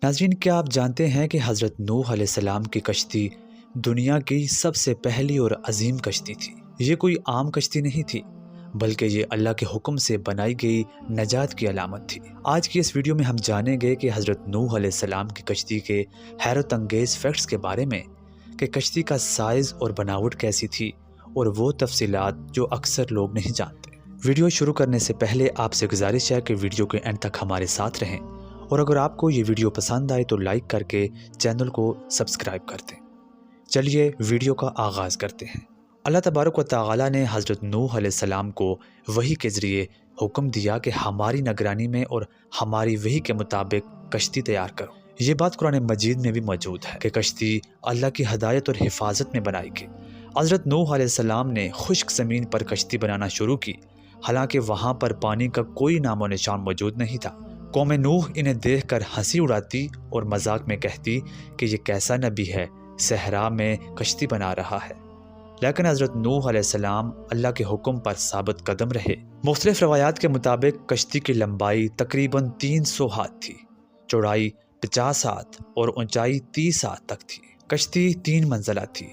ناظرین، کیا آپ جانتے ہیں کہ حضرت نوح علیہ السلام کی کشتی دنیا کی سب سے پہلی اور عظیم کشتی تھی؟ یہ کوئی عام کشتی نہیں تھی، بلکہ یہ اللہ کے حکم سے بنائی گئی نجات کی علامت تھی۔ آج کی اس ویڈیو میں ہم جانیں گے کہ حضرت نوح علیہ السلام کی کشتی کے حیرت انگیز فیکٹس کے بارے میں، کہ کشتی کا سائز اور بناوٹ کیسی تھی، اور وہ تفصیلات جو اکثر لوگ نہیں جانتے۔ ویڈیو شروع کرنے سے پہلے آپ سے گزارش ہے کہ ویڈیو کے اینڈ تک ہمارے ساتھ رہیں، اور اگر آپ کو یہ ویڈیو پسند آئے تو لائک کر کے چینل کو سبسکرائب کر دیں۔ چلیے ویڈیو کا آغاز کرتے ہیں۔ اللہ تبارک و تعالیٰ نے حضرت نوح علیہ السلام کو وحی کے ذریعے حکم دیا کہ ہماری نگرانی میں اور ہماری وحی کے مطابق کشتی تیار کرو۔ یہ بات قرآن مجید میں بھی موجود ہے کہ کشتی اللہ کی ہدایت اور حفاظت میں بنائی گئی۔ حضرت نوح علیہ السلام نے خشک زمین پر کشتی بنانا شروع کی، حالانکہ وہاں پر پانی کا کوئی نام و نشان موجود نہیں تھا۔ قوم نوح انہیں دیکھ کر ہنسی اڑاتی اور مذاق میں کہتی کہ یہ کیسا نبی ہے، صحرا میں کشتی بنا رہا ہے۔ لیکن حضرت نوح علیہ السلام اللہ کے حکم پر ثابت قدم رہے۔ مختلف روایات کے مطابق کشتی کی لمبائی تقریباً 300 ہاتھ تھی، چوڑائی 50 ہاتھ اور اونچائی 30 ہاتھ تک تھی۔ کشتی 3 منزلہ تھی۔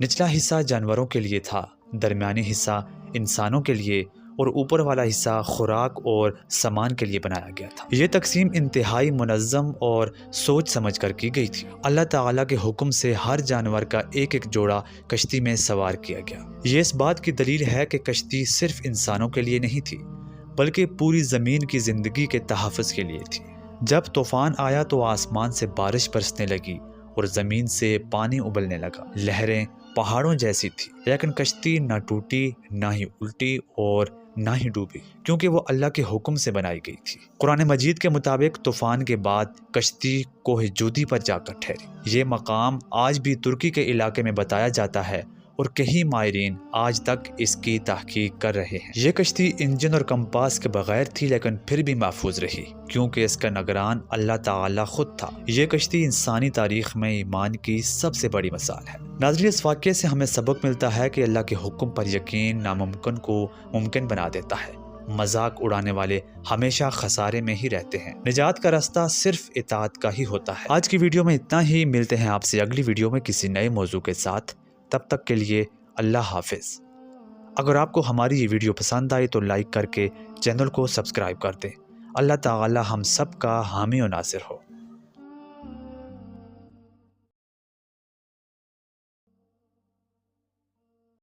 نچلا حصہ جانوروں کے لیے تھا، درمیانی حصہ انسانوں کے لیے، اور اوپر والا حصہ خوراک اور سامان کے لیے بنایا گیا تھا۔ یہ تقسیم انتہائی منظم اور سوچ سمجھ کر کی گئی تھی۔ اللہ تعالیٰ کے حکم سے ہر جانور کا ایک ایک جوڑا کشتی میں سوار کیا گیا۔ یہ اس بات کی دلیل ہے کہ کشتی صرف انسانوں کے لیے نہیں تھی، بلکہ پوری زمین کی زندگی کے تحفظ کے لیے تھی۔ جب طوفان آیا تو آسمان سے بارش برسنے لگی اور زمین سے پانی ابلنے لگا۔ لہریں پہاڑوں جیسی تھی، لیکن کشتی نہ ٹوٹی، نہ ہی الٹی اور نہ ہی ڈوبی، کیونکہ وہ اللہ کے حکم سے بنائی گئی تھی۔ قرآن مجید کے مطابق طوفان کے بعد کشتی کوہ جودی پر جا کر ٹھہری۔ یہ مقام آج بھی ترکی کے علاقے میں بتایا جاتا ہے، اور کئی ماہرین آج تک اس کی تحقیق کر رہے ہیں۔ یہ کشتی انجن اور کمپاس کے بغیر تھی، لیکن پھر بھی محفوظ رہی، کیونکہ اس کا نگران اللہ تعالیٰ خود تھا۔ یہ کشتی انسانی تاریخ میں ایمان کی سب سے بڑی مثال ہے۔ ناظرین، اس واقعے سے ہمیں سبق ملتا ہے کہ اللہ کے حکم پر یقین ناممکن کو ممکن بنا دیتا ہے۔ مذاق اڑانے والے ہمیشہ خسارے میں ہی رہتے ہیں۔ نجات کا راستہ صرف اطاعت کا ہی ہوتا ہے۔ آج کی ویڈیو میں اتنا ہی، ملتے ہیں آپ سے اگلی ویڈیو میں کسی نئے موضوع کے ساتھ۔ تب تک کے لیے اللہ حافظ۔ اگر آپ کو ہماری یہ ویڈیو پسند آئی تو لائک کر کے چینل کو سبسکرائب کر دیں۔ اللہ تعالی ہم سب کا حامی و ناصر ہو۔